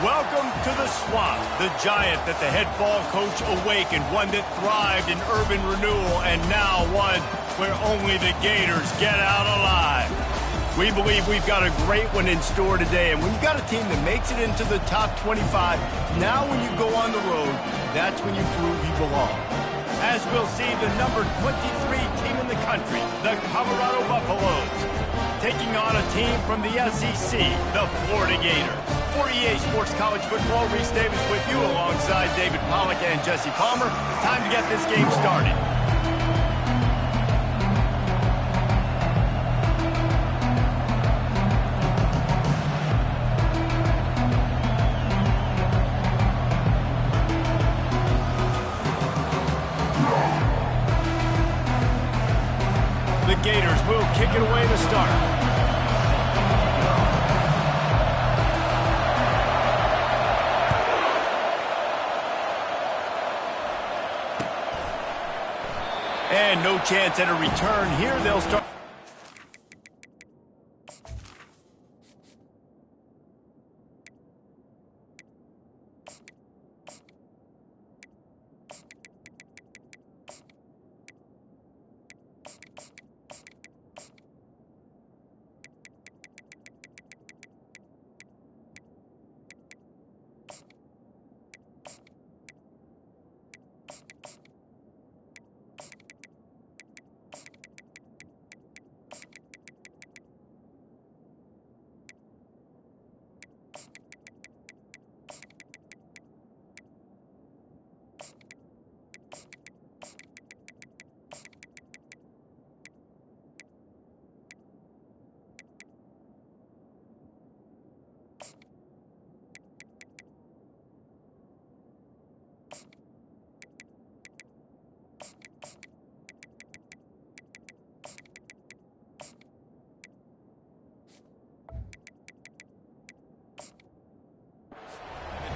Welcome to the Swamp, the giant that the head ball coach awakened, one that thrived in urban renewal, and now one where only the Gators get out alive. We believe we've got a great one in store today, and when you've got a team that makes it into the top 25, now when you go on the road, that's when you prove you belong. As we'll see, the number 23 team in the country, the Colorado Buffaloes, taking on a team from the SEC, the Florida Gators. For EA Sports College Football, Reese Davis with you alongside David Pollack and Jesse Palmer. Time to get this game started. The Gators will kick it away to start. And no chance at a return here. They'll start.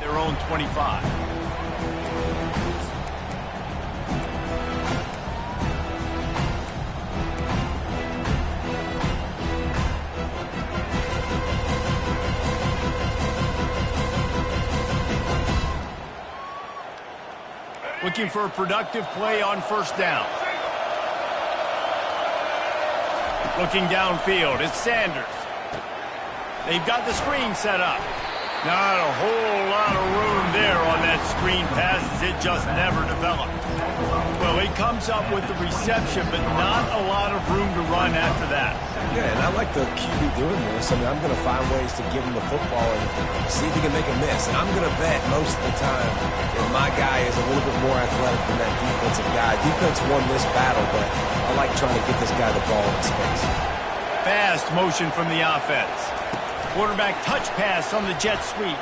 Their own 25. Looking for a productive play on first down. Looking downfield, it's Sanders. They've got the screen set up. Not a whole lot of room there on that screen pass as it just never developed. Well, he comes up with the reception, but not a lot of room to run after that. Yeah, and I like the QB doing this. I mean, I'm going to find ways to give him the football and see if he can make a miss. And I'm going to bet most of the time that my guy is a little bit more athletic than that defensive guy. Defense won this battle, but I like trying to get this guy the ball in space. Fast motion from the offense. Quarterback touch pass on the jet sweep.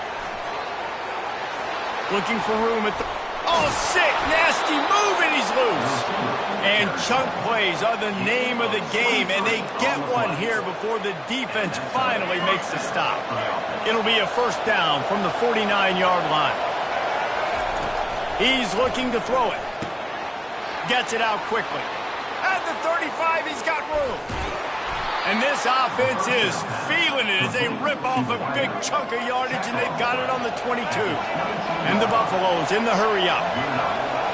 Looking for room at the... Oh, sick, nasty move, and he's loose. And chunk plays are the name of the game, and they get one here before the defense finally makes the stop. It'll be a first down from the 49-yard line. He's looking to throw it. Gets it out quickly. At the 35, he's got room. And this offense is feeling it as they rip off a big chunk of yardage, and they've got it on the 22. And the Buffaloes in the hurry-up.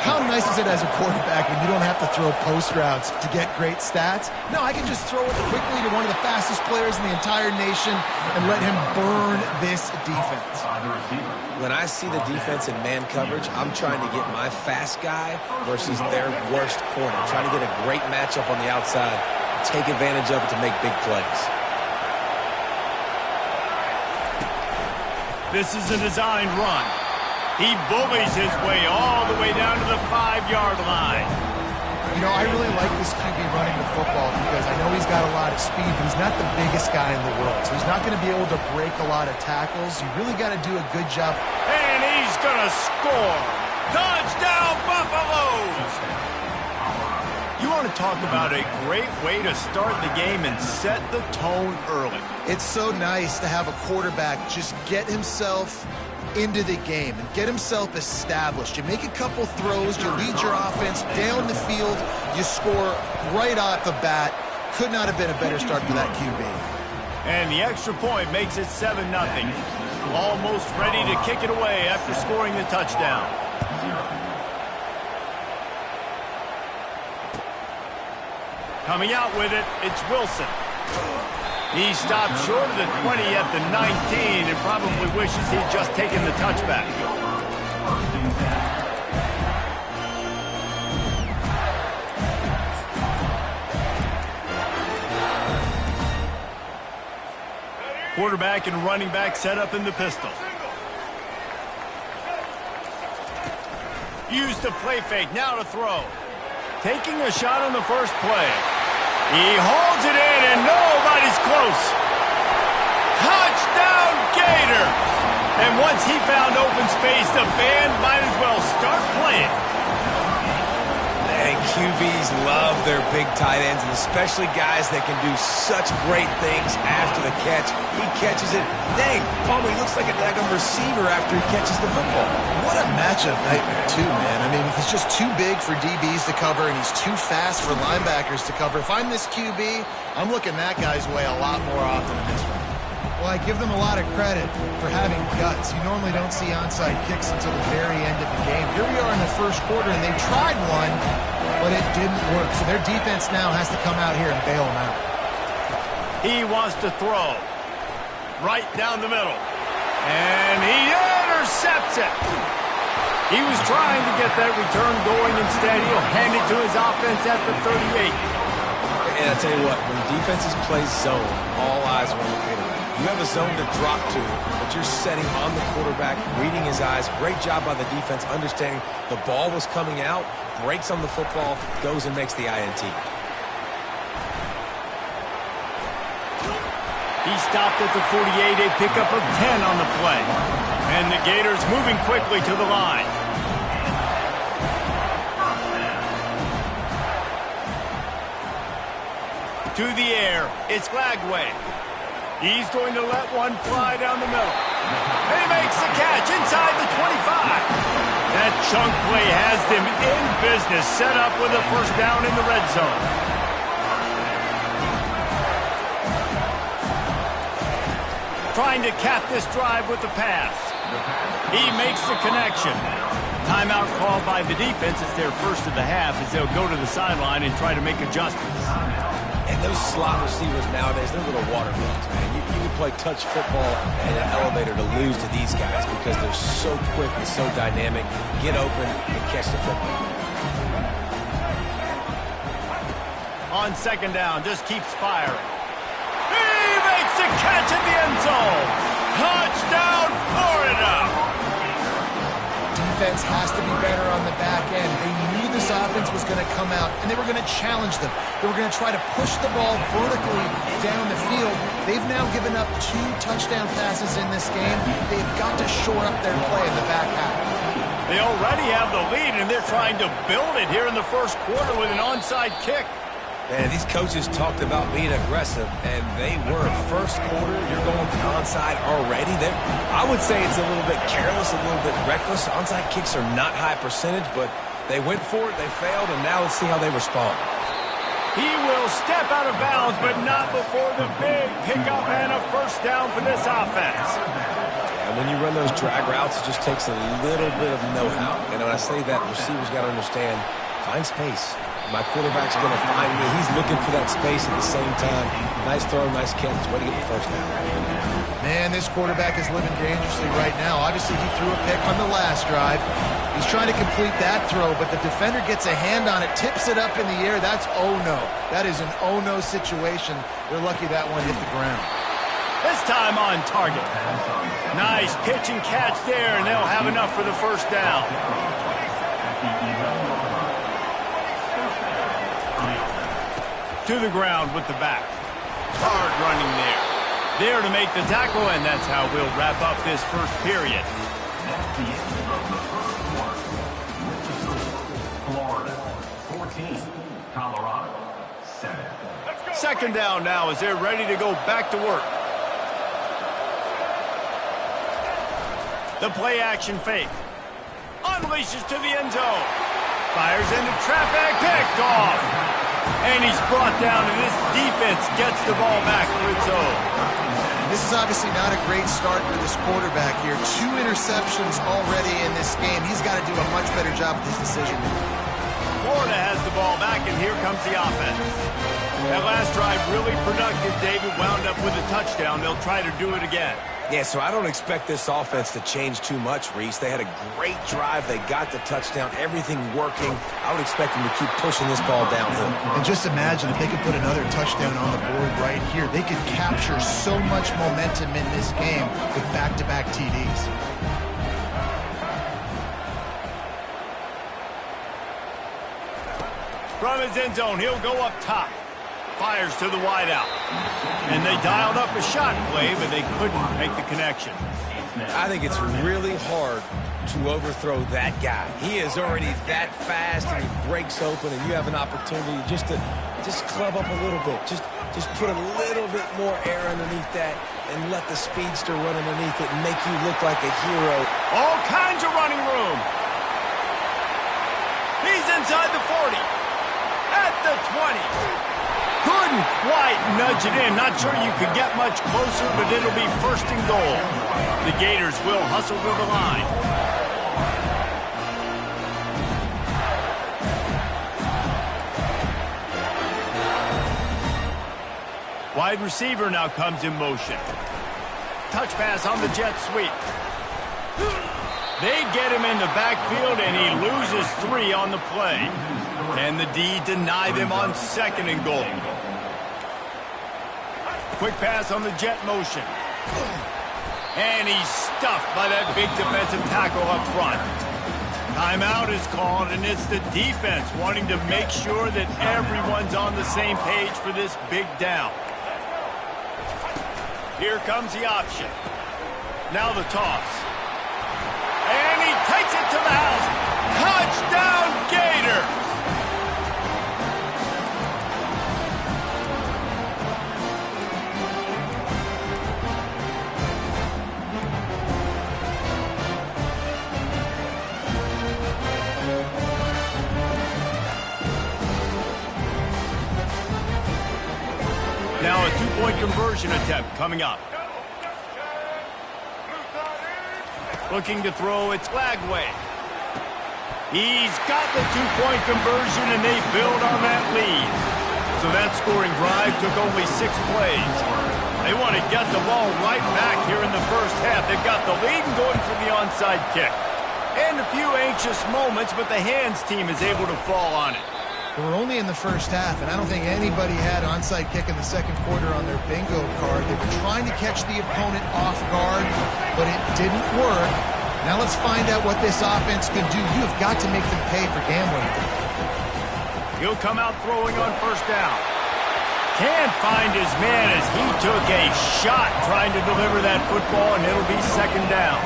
How nice is it as a quarterback when you don't have to throw post routes to get great stats? No, I can just throw it quickly to one of the fastest players in the entire nation and let him burn this defense. When I see the defense in man coverage, I'm trying to get my fast guy versus their worst corner. Trying to get a great matchup on the outside. Take advantage of it to make big plays. This is a designed run. He bullies his way all the way down to the 5-yard line. You know, I really like this QB running the football because I know he's got a lot of speed, but he's not the biggest guy in the world. So he's not going to be able to break a lot of tackles. You really got to do a good job. And he's going to score. Touchdown, Buffaloes! You want to talk about a great way to start the game and set the tone early. It's so nice to have a quarterback just get himself into the game and get himself established. You make a couple throws, you lead your offense down the field, you score right off the bat. Could not have been a better start for that QB. And the extra point makes it 7-0. Almost ready to kick it away after scoring the touchdown. Coming out with it, it's Wilson. He stopped short of the 20 at the 19 and probably wishes he'd just taken the touchback. Quarterback and running back set up in the pistol. Used the play fake, now to throw. Taking a shot on the first play. He holds it in and nobody's close. Touchdown Gator! And once he found open space, the band might as well start playing. And QBs love their big tight ends, and especially guys that can do such great things after the catch. He catches it. Dang, Palmer, he looks like a daggum receiver after he catches the football. What a matchup nightmare, too, man. I mean, he's just too big for DBs to cover, and he's too fast for linebackers to cover. If I'm this QB, I'm looking that guy's way a lot more often than this one. Well, I give them a lot of credit for having guts. You normally don't see onside kicks until the very end of the game. Here we are in the first quarter, and they tried one, but it didn't work. So their defense now has to come out here and bail them out. He wants to throw. Right down the middle. And he intercepts it. He was trying to get that return going. Instead, he'll hand it to his offense at the 38. And I tell you what, when defenses play zone, all eyes are on the quarterback. You have a zone to drop to, but you're setting on the quarterback, reading his eyes. Great job by the defense, understanding the ball was coming out, breaks on the football, goes and makes the INT. He stopped at the 48, a pickup of 10 on the play. And the Gators moving quickly to the line. To the air, it's Lagway. He's going to let one fly down the middle. And he makes the catch inside the 25. That chunk play has them in business, set up with a first down in the red zone. Trying to cap this drive with the pass. He makes the connection. Timeout called by the defense. It's their first of the half as they'll go to the sideline and try to make adjustments. And those slot receivers nowadays, they're little water bugs, man. You can play touch football in an elevator to lose to these guys because they're so quick and so dynamic. Get open and catch the football. On second down, just keeps firing. He makes the catch in the end zone. Touchdown, Florida! Defense has to be better on the back end. They knew this offense was going to come out, and they were going to challenge them. They were going to try to push the ball vertically down the field. They've now given up 2 touchdown passes in this game. They've got to shore up their play in the back half. They already have the lead, and they're trying to build it here in the first quarter with an onside kick. Man, these coaches talked about being aggressive, and they were. First quarter, you're going to onside already. I would say it's a little bit careless, a little bit reckless. Onside kicks are not high percentage, but they went for it, they failed, and now let's see how they respond. He will step out of bounds, but not before the big pickup and a first down for this offense. And when you run those drag routes, it just takes a little bit of know-how. And when I say that, receivers got to understand, find space. My quarterback's going to find me. He's looking for that space at the same time. Nice throw, nice catch. Way to get the first down. Man, this quarterback is living dangerously right now. Obviously, he threw a pick on the last drive. He's trying to complete that throw, but the defender gets a hand on it, tips it up in the air. That's oh-no. That is an oh-no situation. They're lucky that one hit the ground. This time on target. Nice pitch and catch there, and they'll have enough for the first down. To the ground with the back. Hard running there. There to make the tackle, and that's how we'll wrap up this first period. Florida 14, Colorado 7. Second down now as they're ready to go back to work. The play action fake. Unleashes to the end zone. Fires into traffic, picked off. And he's brought down, and this defense gets the ball back to its own. This is obviously not a great start for this quarterback here. 2 interceptions already in this game. He's got to do a much better job with his decision. Florida has the ball back, and here comes the offense. That last drive really productive. David wound up with a touchdown. They'll try to do it again. Yeah, so I don't expect this offense to change too much, Reese. They had a great drive. They got the touchdown. Everything working. I would expect them to keep pushing this ball downhill. And just imagine if they could put another touchdown on the board right here. They could capture so much momentum in this game with back-to-back TDs. From his end zone, he'll go up top. Fires to the wideout. And they dialed up a shot play, but they couldn't make the connection. I think it's really hard to overthrow that guy. He is already that fast, and he breaks open, and you have an opportunity just to club up a little bit. Just put a little bit more air underneath that and let the speedster run underneath it and make you look like a hero. All kinds of running room. He's inside the 40. At the 20. Couldn't quite nudge it in. Not sure you could get much closer, but it'll be 1st and goal. The Gators will hustle to the line. Wide receiver now comes in motion. Touch pass on the jet sweep. They get him in the backfield, and he loses 3 on the play. Can the D deny them on 2nd and goal? Quick pass on the jet motion. And he's stuffed by that big defensive tackle up front. Timeout is called, and it's the defense wanting to make sure that everyone's on the same page for this big down. Here comes the option. Now the toss. And he takes it to the house. Touchdown, Gators! Now a 2-point conversion attempt coming up. Looking to throw, it's Lagway. He's got the 2-point conversion, and they build on that lead. So that scoring drive took only 6 plays. They want to get the ball right back here in the first half. They've got the lead and going for the onside kick. And a few anxious moments, but the hands team is able to fall on it. We're only in the first half, and I don't think anybody had onside kick in the second quarter on their bingo card. They were trying to catch the opponent off guard, but it didn't work. Now let's find out what this offense can do. You have got to make them pay for gambling. He'll come out throwing on 1st down. Can't find his man as he took a shot trying to deliver that football, and it'll be 2nd down.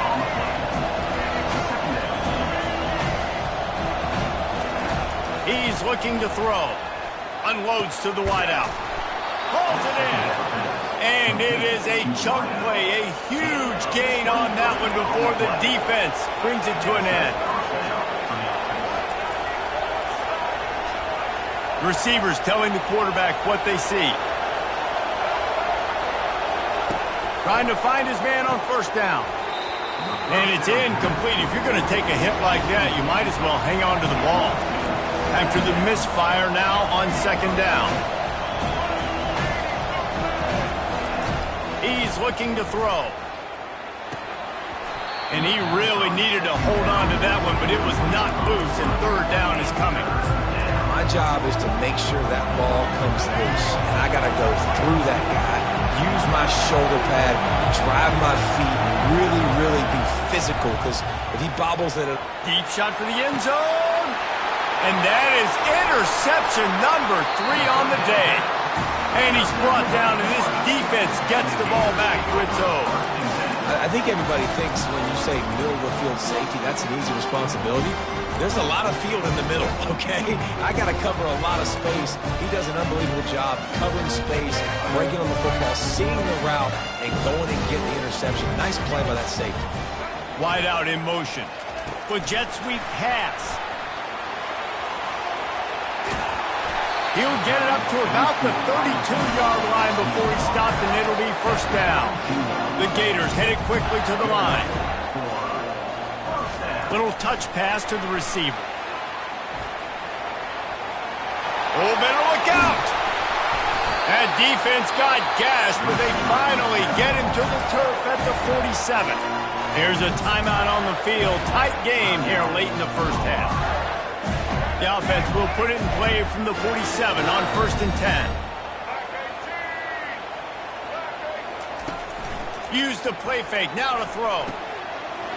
He's looking to throw. Unloads to the wideout. Hauls it in. And it is a chunk play. A huge gain on that one before the defense brings it to an end. Receivers telling the quarterback what they see. Trying to find his man on 1st down. And it's incomplete. If you're going to take a hit like that, you might as well hang on to the ball. After the misfire, now on 2nd down. He's looking to throw. And he really needed to hold on to that one, but it was not loose, and 3rd down is coming. My job is to make sure that ball comes loose, and I got to go through that guy, use my shoulder pad, drive my feet, really be physical, because if he bobbles at a deep shot for the end zone, and that is interception number 3 on the day. And he's brought down, and this defense gets the ball back to its own. I think everybody thinks when you say middle of the field safety, that's an easy responsibility. There's a lot of field in the middle, okay? I got to cover a lot of space. He does an unbelievable job covering space, breaking on the football, seeing the route, and going and getting the interception. Nice play by that safety. Wide out in motion. With jet sweep pass. He'll get it up to about the 32-yard line before he stopped, and it'll be first down. The Gators headed quickly to the line. Little touch pass to the receiver. Oh, better look out! That defense got gashed, but they finally get him to the turf at the 47. Here's a timeout on the field. Tight game here late in the first half. The offense will put it in play from the 47 on 1st and 10. Use the play fake, now to throw.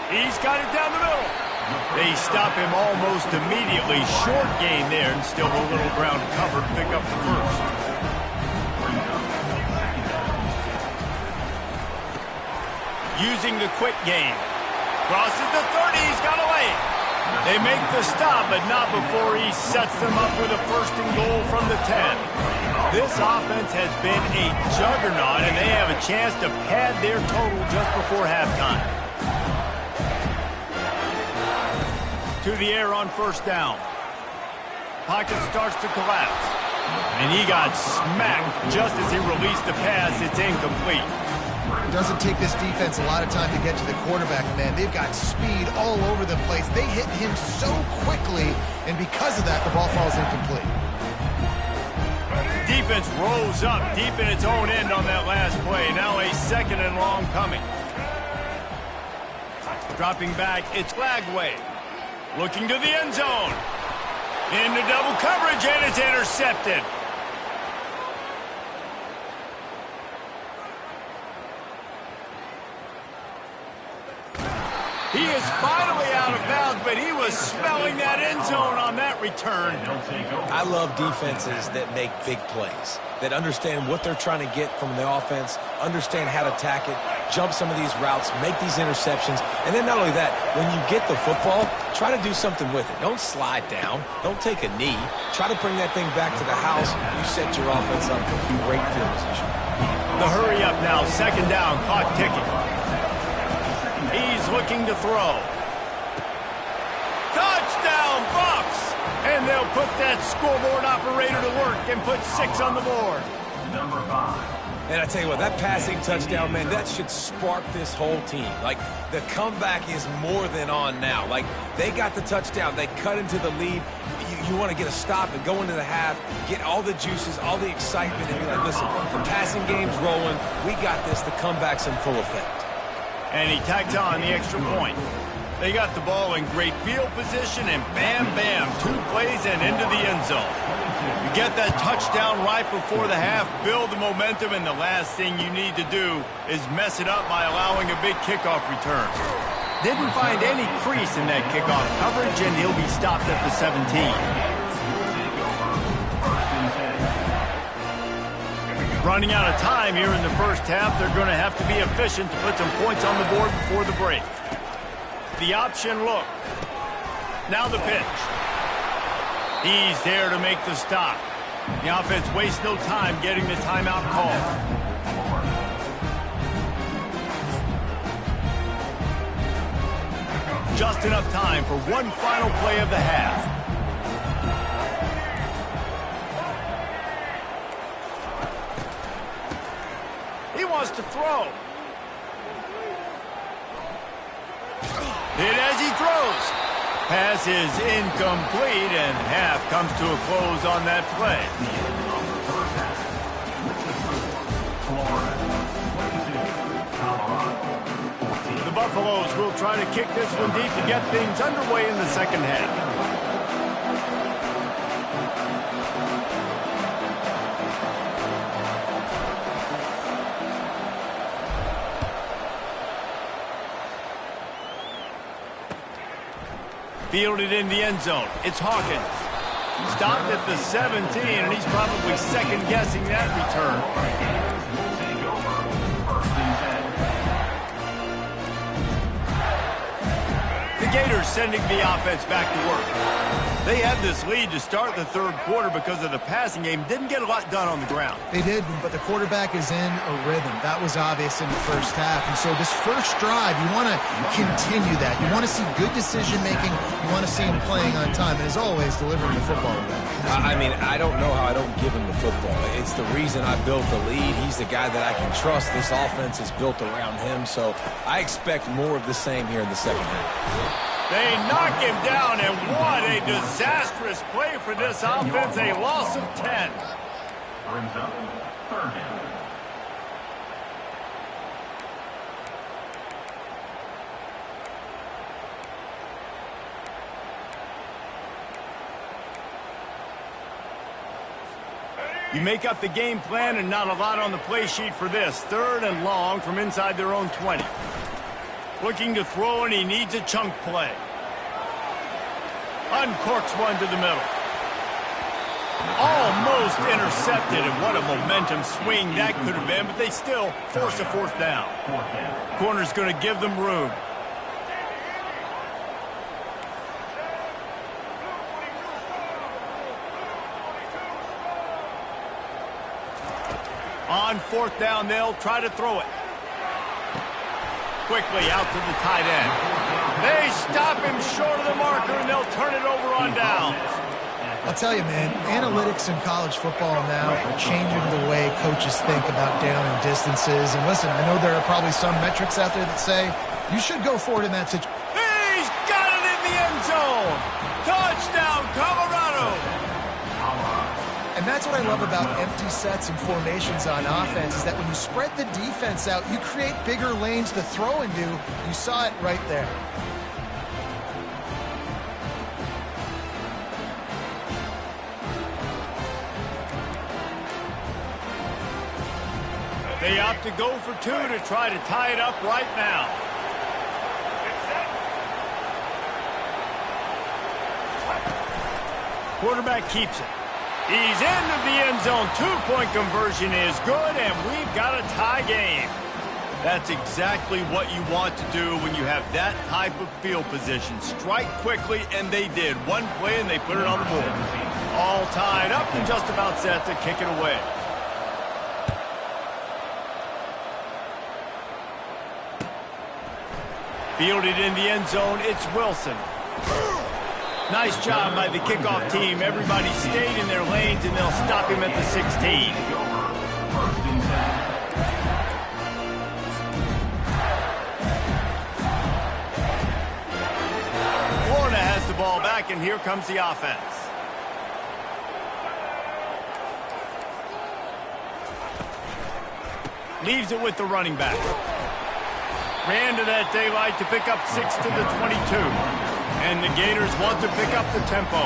He's got it down the middle. They stop him almost immediately. Short gain there, and still a little ground to cover to pick up the first. Using the quick game. Crosses the 30, he's got a lane. They make the stop, but not before he sets them up with a 1st and goal from the 10. This offense has been a juggernaut, and they have a chance to pad their total just before halftime. To the air on 1st down. Pocket starts to collapse. And he got smacked just as he released the pass. It's incomplete. It doesn't take this defense a lot of time to get to the quarterback, man. They've got speed all over the place. They hit him so quickly, and because of that, the ball falls incomplete. Defense rose up deep in its own end on that last play. Now a 2nd and long coming. Dropping back, it's Lagway. Looking to the end zone. Into double coverage, and it's intercepted. He is finally out of bounds, but he was smelling that end zone on that return. I love defenses that make big plays, that understand what they're trying to get from the offense, understand how to attack it, jump some of these routes, make these interceptions, and then not only that, when you get the football, try to do something with it. Don't slide down. Don't take a knee. Try to bring that thing back to the house. You set your offense up for great field position. The hurry up now, 2nd down, clock ticking. He's looking to throw. Touchdown, Bucks! And they'll put that scoreboard operator to work and put 6 on the board. Number 5. And I tell you what, that passing touchdown, man, that should spark this whole team. Like, the comeback is more than on now. Like, they got the touchdown. They cut into the lead. You want to get a stop and go into the half, get all the juices, all the excitement, and be like, listen, the passing game's rolling. We got this. The comeback's in full effect. And he tags on the extra point. They got the ball in great field position, and bam, bam, 2 plays and into the end zone. You get that touchdown right before the half, build the momentum, and the last thing you need to do is mess it up by allowing a big kickoff return. Didn't find any crease in that kickoff coverage, and he'll be stopped at the 17. Running out of time here in the first half, they're going to have to be efficient to put some points on the board before the break. The option look. Now the pitch. He's there to make the stop. The offense wastes no time getting the timeout call. Just enough time for one final play of the half. He wants to throw. Hit as he throws. Pass is incomplete, and half comes to a close on that play. The Buffaloes will try to kick this one deep to get things underway in the second half. Fielded in the end zone. It's Hawkins. Stopped at the 17, and he's probably second-guessing that return. The Gators sending the offense back to work. They had this lead to start the third quarter because of the passing game. Didn't get a lot done on the ground. They did, but the quarterback is in a rhythm. That was obvious in the first half. And so this first drive, you want to continue that. You want to see good decision-making. You want to see him playing on time. And as always, delivering the football with that. I mean, I don't know how I don't give him the football. It's the reason I built the lead. He's the guy that I can trust. This offense is built around him. So I expect more of the same here in the second half. They knock him down, and what a disastrous play for this offense. A loss of 10. Brings up third down. You make up the game plan and not a lot on the play sheet for this. Third and long from inside their own 20. Looking to throw, and he needs a chunk play. Uncorks one to the middle. Almost intercepted, and what a momentum swing that could have been, but they still force a fourth down. Corner's going to give them room. On fourth down, they'll try to throw it. Quickly out to the tight end. They stop him short of the marker, and they'll turn it over on downs. I'll tell you, man, analytics in college football now are changing the way coaches think about down and distances. And listen, I know there are probably some metrics out there that say you should go for it in that situation. He's got it in the end zone. Touchdown, Colorado. And that's what I love about empty sets and formations on offense is that when you spread the defense out, you create bigger lanes to throw into. You saw it right there. They opt to go for two to try to tie it up right now. Quarterback keeps it. He's into the end zone. Two-point conversion is good, and we've got a tie game. That's exactly what you want to do when you have that type of field position. Strike quickly, and they did. One play, and they put it on the board. All tied up and just about set to kick it away. Fielded in the end zone, it's Wilson. Nice job by the kickoff team. Everybody stayed in their lanes, and they'll stop him at the 16. Florida has the ball back, and here comes the offense. Leaves it with the running back. Ran to that daylight to pick up 6 to the 22. And the Gators want to pick up the tempo.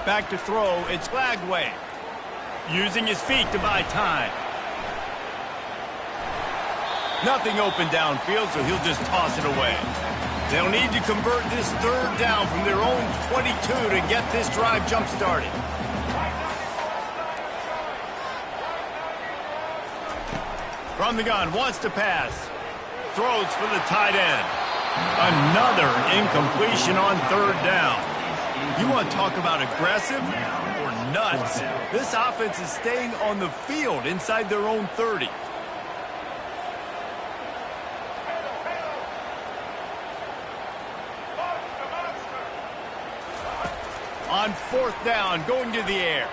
Back to throw, it's Flagway. Using his feet to buy time. Nothing open downfield, so he'll just toss it away. They'll need to convert this third down from their own 22 to get this drive jump-started. From the gun, wants to pass. Throws for the tight end. Another incompletion on third down. You want to talk about aggressive or nuts? This offense is staying on the field inside their own 30. On fourth down, going to the air.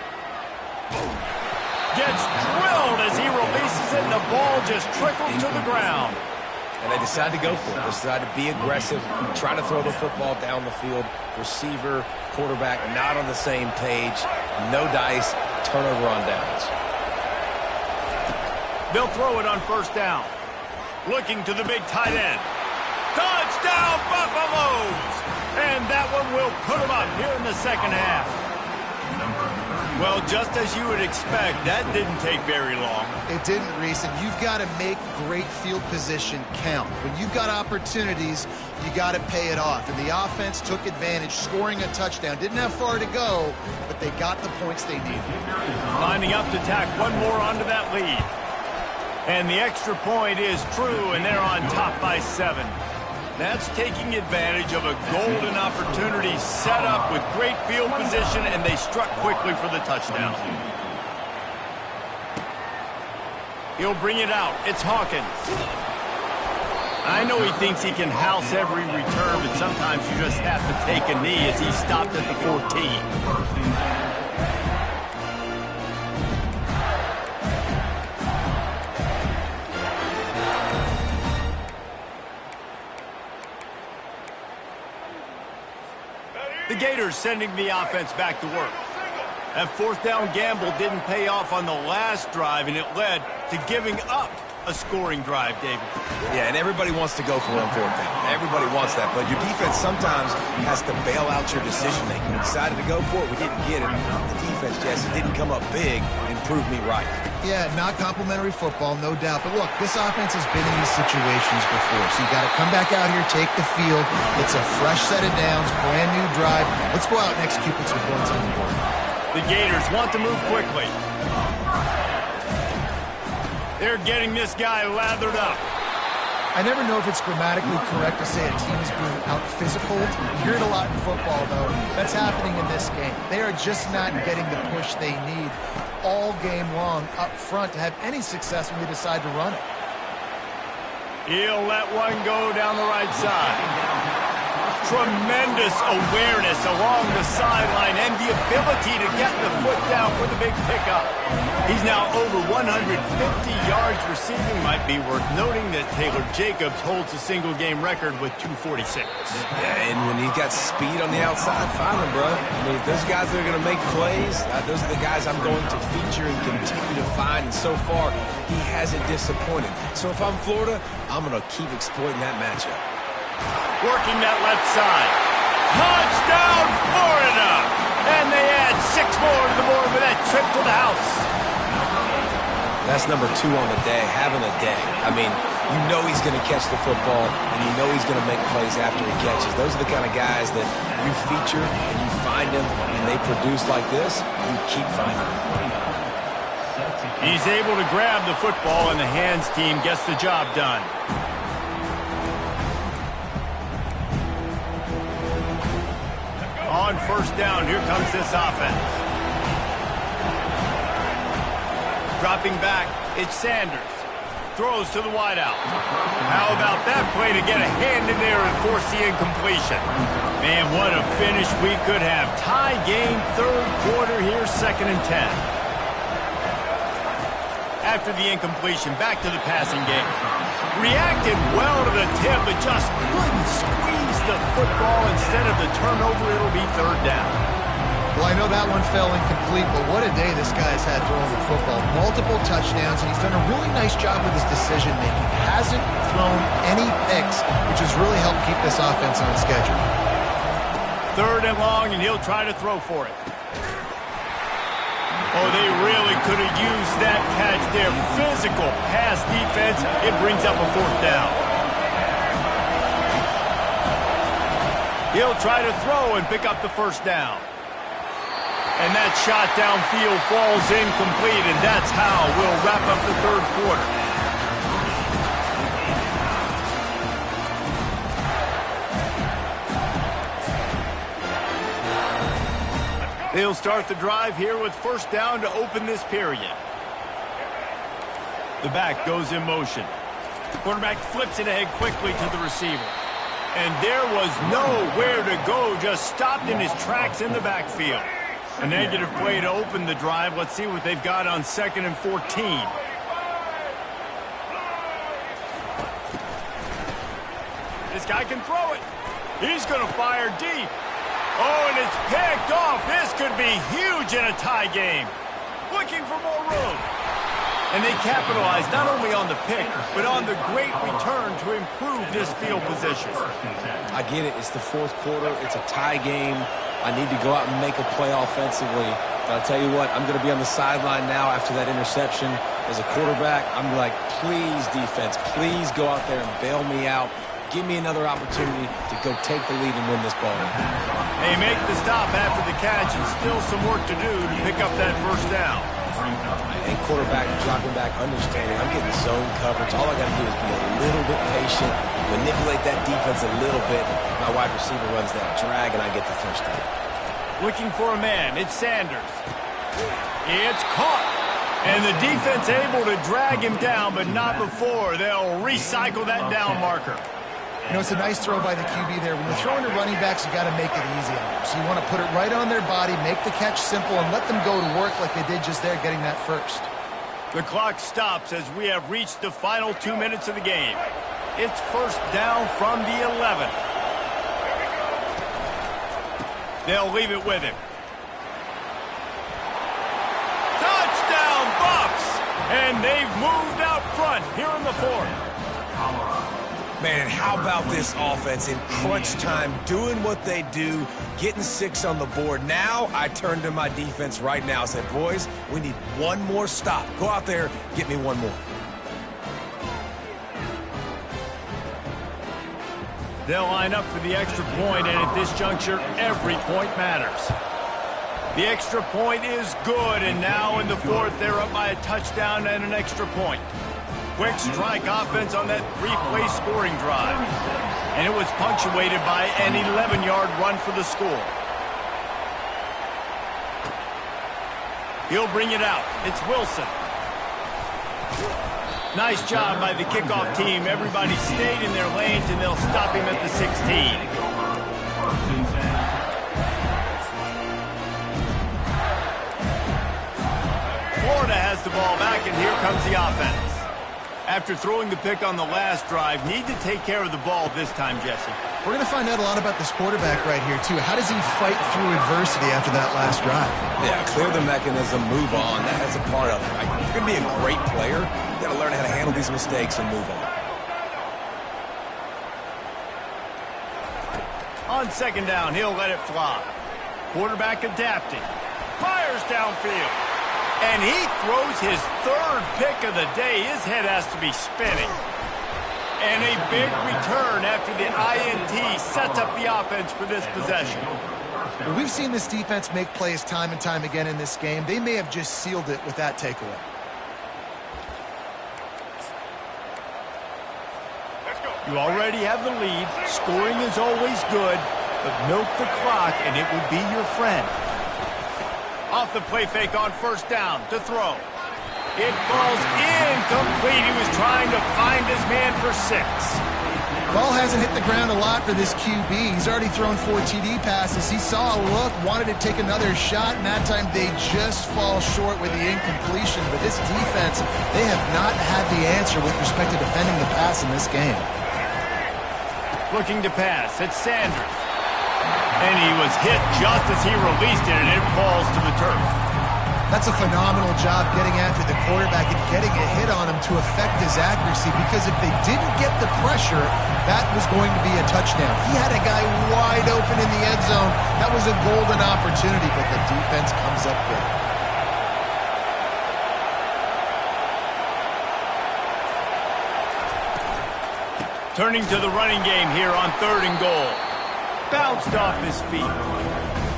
Gets drilled as he releases it, and the ball just trickles to the ground. And they decide to go for it. They decide to be aggressive, try to throw the football down the field. Receiver, quarterback, not on the same page. No dice, turnover on downs. They'll throw it on first down. Looking to the big tight end. Touchdown, Buffaloes! And that one will put them up here in the second half. Well, just as you would expect, that didn't take very long. It didn't, Reese, and you've got to make great field position count. When you've got opportunities, you got to pay it off. And the offense took advantage, scoring a touchdown. Didn't have far to go, but they got the points they needed. Lining up to tack one more onto that lead. And the extra point is true, and they're on top by 7. That's taking advantage of a golden opportunity set up with great field position, and they struck quickly for the touchdown. He'll bring it out. It's Hawkins. I know he thinks he can house every return, but sometimes you just have to take a knee as he stopped at the 14. The Gators sending the offense back to work. That fourth down gamble didn't pay off on the last drive, and it led to giving up a scoring drive, David. Yeah, and everybody wants to go for it on fourth down. Everybody wants that, but your defense sometimes has to bail out your decision-making. We decided to go for it. We didn't get it. The defense, Jesse, didn't come up big and prove me right. Yeah, not complimentary football, no doubt. But look, this offense has been in these situations before, so you got to come back out here, take the field. It's a fresh set of downs, brand new drive. Let's go out and execute with some points on the board. The Gators want to move quickly. They're getting this guy lathered up. I never know if it's grammatically correct to say a team is being out-physical. You hear it a lot in football, though. That's happening in this game. They are just not getting the push they need all game long up front to have any success when they decide to run it. He'll let one go down the right side. Tremendous awareness along the sideline and the ability to get the foot down for the big pickup. He's now over 150 yards receiving. Might be worth noting that Taylor Jacobs holds a single-game record with 246. Yeah, and when he's got speed on the outside, find him, bro. I mean, those guys that are going to make plays, those are the guys I'm going to feature and continue to find. And so far, he hasn't disappointed. So if I'm Florida, I'm going to keep exploiting that matchup. Working that left side. Touchdown, Florida! And they add 6 more to the board with that trip to the house. That's number 2 on the day, having a day. I mean, you know he's going to catch the football, and you know he's going to make plays after he catches. Those are the kind of guys that you feature, and you find them, and they produce like this, you keep finding them. He's able to grab the football, and the hands team gets the job done. On first down, here comes this offense. Dropping back, it's Sanders. Throws to the wideout. How about that play to get a hand in there and force the incompletion? Man, what a finish we could have. Tie game, third quarter here, 2nd and 10. After the incompletion, back to the passing game. Reacted well to the tip, but just couldn't squeeze the football. Instead of the turnover, it'll be 3rd down. Well, I know that one fell incomplete, but what a day this guy's had throwing the football. Multiple touchdowns, and he's done a really nice job with his decision-making. Hasn't thrown any picks, which has really helped keep this offense on schedule. 3rd and long, and he'll try to throw for it. Oh, they really could have used that catch there. Physical pass defense. It brings up a 4th down. He'll try to throw and pick up the 1st down. And that shot downfield falls incomplete, and that's how we'll wrap up the 3rd quarter. They'll start the drive here with 1st down to open this period. The back goes in motion. Quarterback flips it ahead quickly to the receiver. And there was nowhere to go, just stopped in his tracks in the backfield. A negative play to open the drive. Let's see what they've got on 2nd and 14. This guy can throw it. He's going to fire deep. Oh, and it's picked off. This could be huge in a tie game. Looking for more room. And they capitalized not only on the pick, but on the great return to improve this field position. I get it. It's the 4th quarter. It's a tie game. I need to go out and make a play offensively. But I'll tell you what, I'm going to be on the sideline now after that interception. As a quarterback, I'm like, please, defense, please go out there and bail me out. Give me another opportunity to go take the lead and win this ball game. They make the stop after the catch, and still some work to do to pick up that first down. And quarterback dropping back, understanding I'm getting zone coverage. All I got to do is be a little bit patient, manipulate that defense a little bit. My wide receiver runs that drag, and I get the first down. Looking for a man. It's Sanders. It's caught. And the defense able to drag him down, but not before they'll recycle that down marker. You know, it's a nice throw by the QB there. When you're throwing to running backs, you got to make it easy on them. So you want to put it right on their body, make the catch simple, and let them go to work like they did just there, getting that first. The clock stops as we have reached the final 2 minutes of the game. It's first down from the 11. They'll leave it with him. Touchdown, Bucks! And they've moved out front here in the fourth. Man, how about this offense in crunch time, doing what they do, getting 6 on the board. Now I turn to my defense right now and said, boys, we need one more stop. Go out there, get me one more. They'll line up for the extra point, and at this juncture, every point matters. The extra point is good, and now in the fourth, they're up by a touchdown and an extra point. Quick strike offense on that 3-play scoring drive. And it was punctuated by an 11-yard run for the score. He'll bring it out. It's Wilson. Nice job by the kickoff team. Everybody stayed in their lanes, and they'll stop him at the 16. Florida has the ball back, and here comes the offense. After throwing the pick on the last drive, need to take care of the ball this time, Jesse. We're going to find out a lot about this quarterback right here, too. How does he fight through adversity after that last drive? Yeah, clear the mechanism, move on. That's a part of it. Right? If you're going to be a great player, you got to learn how to handle these mistakes and move on. On second down, he'll let it fly. Quarterback adapting. Fires downfield. And he throws his third pick of the day. His head has to be spinning. And a big return after the INT sets up the offense for this possession. Well, we've seen this defense make plays time and time again in this game. They may have just sealed it with that takeaway. You already have the lead. Scoring is always good, but milk the clock and it will be your friend. Off the play fake on first down to throw. It falls incomplete. He was trying to find his man for 6. Ball hasn't hit the ground a lot for this QB. He's already thrown 4 TD passes. He saw a look, wanted to take another shot, and that time they just fall short with the incompletion. But this defense, they have not had the answer with respect to defending the pass in this game. Looking to pass. It's Sanders. And he was hit just as he released it, and it falls to the turf. That's a phenomenal job getting after the quarterback and getting a hit on him to affect his accuracy, because if they didn't get the pressure, that was going to be a touchdown. He had a guy wide open in the end zone. That was a golden opportunity, but the defense comes up big. Turning to the running game here on 3rd and goal. Bounced off his feet.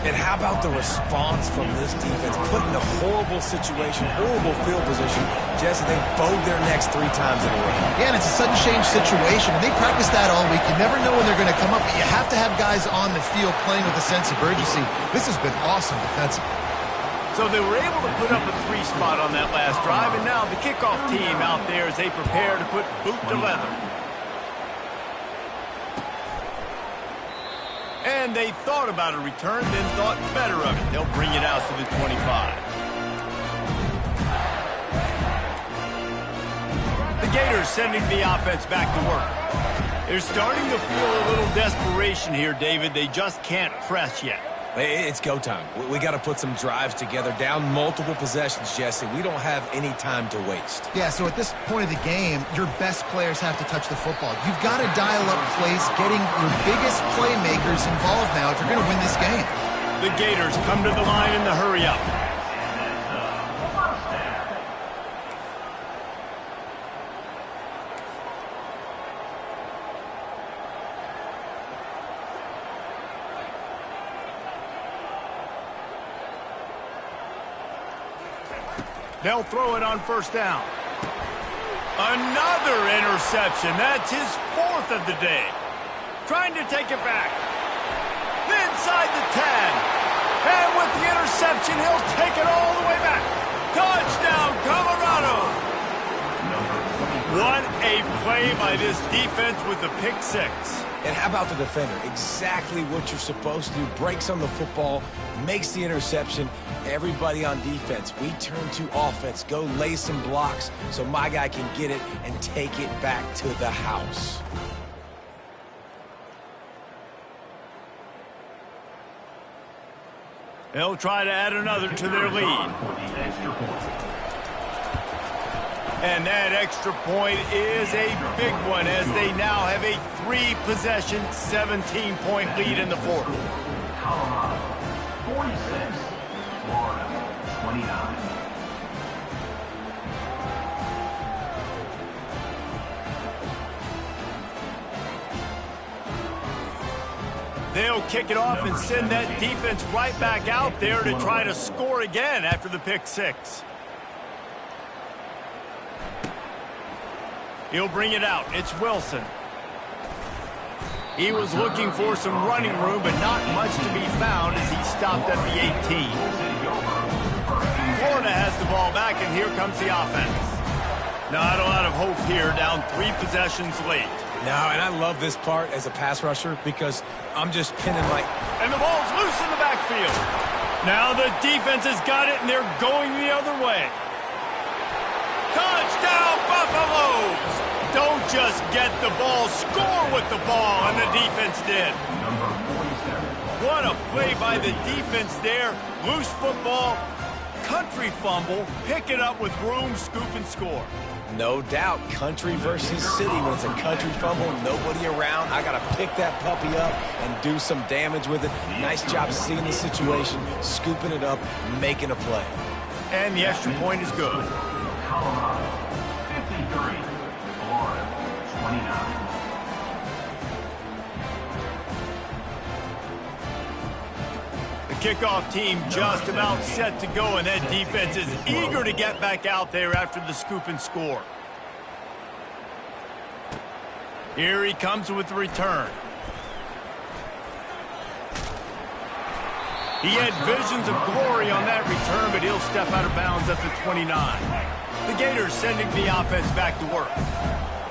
And how about the response from this defense? Put in a horrible situation, horrible field position. Jesse, they bowed their necks 3 times in a row. Yeah, and it's a sudden change situation. And they practice that all week. You never know when they're going to come up, but you have to have guys on the field playing with a sense of urgency. This has been awesome defensively. So they were able to put up a 3 spot on that last drive, and now the kickoff team out there as they prepare to put boot to leather. And they thought about a return, then thought better of it. They'll bring it out to the 25. The Gators sending the offense back to work. They're starting to feel a little desperation here, David. They just can't press yet. It's go time. We got to put some drives together, down multiple possessions, Jesse. We don't have any time to waste. Yeah, so at this point of the game, your best players have to touch the football. You've got to dial up plays, getting your biggest playmakers involved now if you're going to win this game. The Gators come to the line in the hurry up. They'll throw it on first down. Another interception. That's his 4th of the day. Trying to take it back. Inside the 10. And with the interception, he'll take it all the way back. Touchdown, Colorado. What a play by this defense with the pick 6. And how about the defender? Exactly what you're supposed to do. Breaks on the football, makes the interception. Everybody on defense, we turn to offense. Go lay some blocks so my guy can get it and take it back to the house. They'll try to add another to their lead. And that extra point is a big one as they now have a 3-possession, 17-point lead in the 4th. Colorado 46, Florida 29. They'll kick it off and send that defense right back out there to try to score again after the pick 6. He'll bring it out. It's Wilson. He was looking for some running room, but not much to be found as he stopped at the 18. Florida has the ball back, and here comes the offense. Not a lot of hope here, down 3 possessions late. No, and I love this part as a pass rusher because I'm just pinning my... And the ball's loose in the backfield. Now the defense has got it, and they're going the other way. Touchdown, Buffaloes! Don't just get the ball, score with the ball, and the defense did. Number 47. What a play by the defense there. Loose football, country fumble, pick it up with room, scoop, and score. No doubt, country versus city. When it's a country fumble, nobody around, I got to pick that puppy up and do some damage with it. Nice job seeing the situation, scooping it up, making a play. And the extra point is good. Colorado 53, Florida 29. The kickoff team just about set to go, and that defense is eager to get back out there after the scoop and score. Here he comes with the return. He had visions of glory on that return, but he'll step out of bounds at the 29. The Gators sending the offense back to work.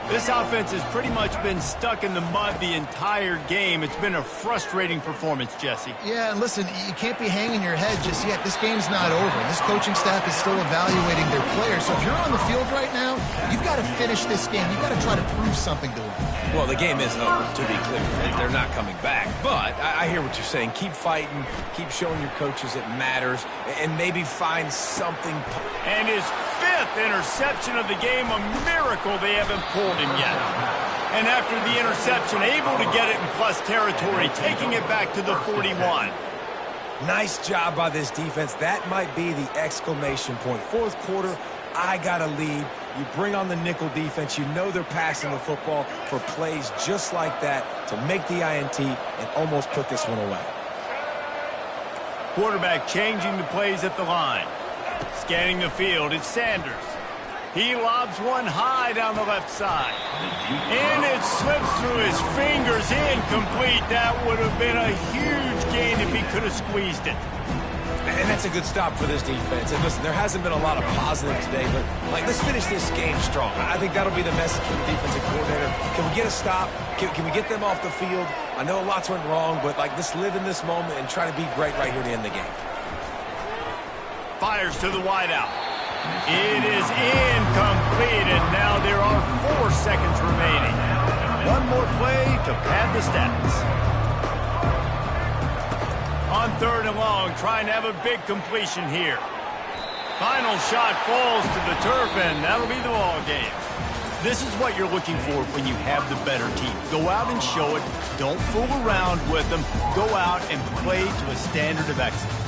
This offense has pretty much been stuck in the mud the entire game. It's been a frustrating performance, Jesse. Yeah, and listen, you can't be hanging your head just yet. This game's not over. This coaching staff is still evaluating their players. So if you're on the field right now, you've got to finish this game. You've got to try to prove something to them. Well, the game is over, to be clear. They're not coming back. But I hear what you're saying. Keep fighting. Keep showing your coaches it matters. And maybe find something. And his 5th interception of the game, a miracle they haven't pulled him yet. And after the interception, able to get it in plus territory, taking it back to the 41. Nice job by this defense. That might be the exclamation point. 4th quarter, I got a lead. You bring on the nickel defense. You know they're passing the football for plays just like that to make the INT and almost put this one away. Quarterback changing the plays at the line. Scanning the field, it's Sanders. He lobs one high down the left side. And it slips through his fingers, incomplete. That would have been a huge gain if he could have squeezed it. And that's a good stop for this defense. And listen, there hasn't been a lot of positive today, but let's finish this game strong. I think that'll be the message from the defensive coordinator. Can we get a stop? Can we get them off the field? I know lots went wrong, but let's live in this moment and try to be great right here to end the game. Fires to the wideout. It is incomplete, and now there are 4 seconds remaining. One more play to pad the stats. On 3rd and long, trying to have a big completion here. Final shot falls to the turf, and that'll be the ball game. This is what you're looking for when you have the better team. Go out and show it. Don't fool around with them. Go out and play to a standard of excellence.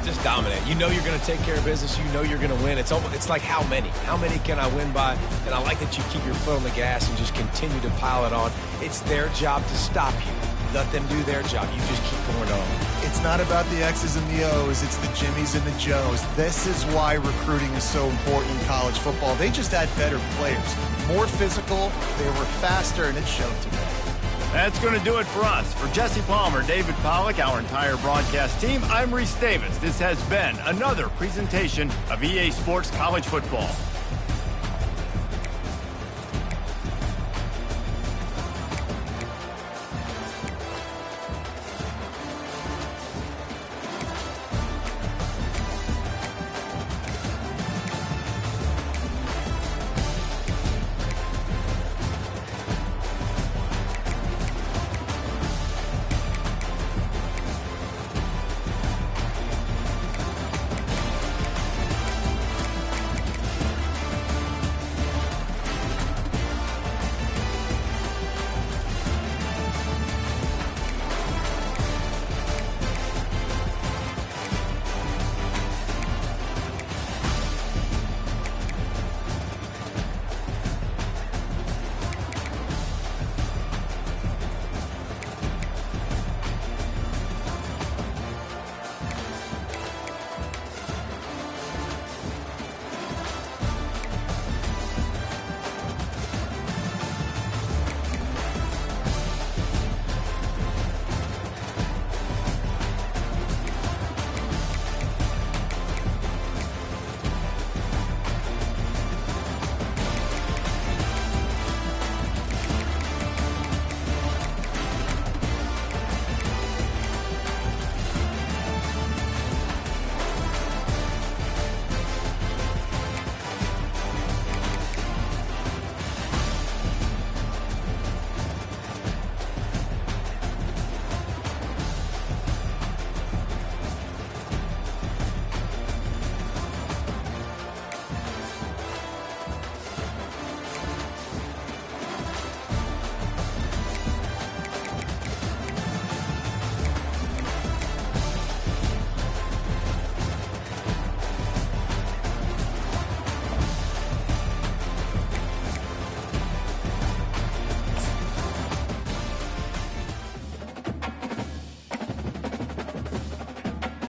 Just dominate. You know you're going to take care of business. You know you're going to win. It's like how many? How many can I win by? And I like that you keep your foot on the gas and just continue to pile it on. It's their job to stop you. Let them do their job. You just keep going on. It's It's not about the X's and the O's. It's the Jimmies and the Joes. This is why recruiting is so important in college football. They just had better players, more physical, they were faster, and it showed today. That's going to do it for us. For Jesse Palmer, David Pollack, our entire broadcast team, I'm Reese Davis. This has been another presentation of EA Sports College Football.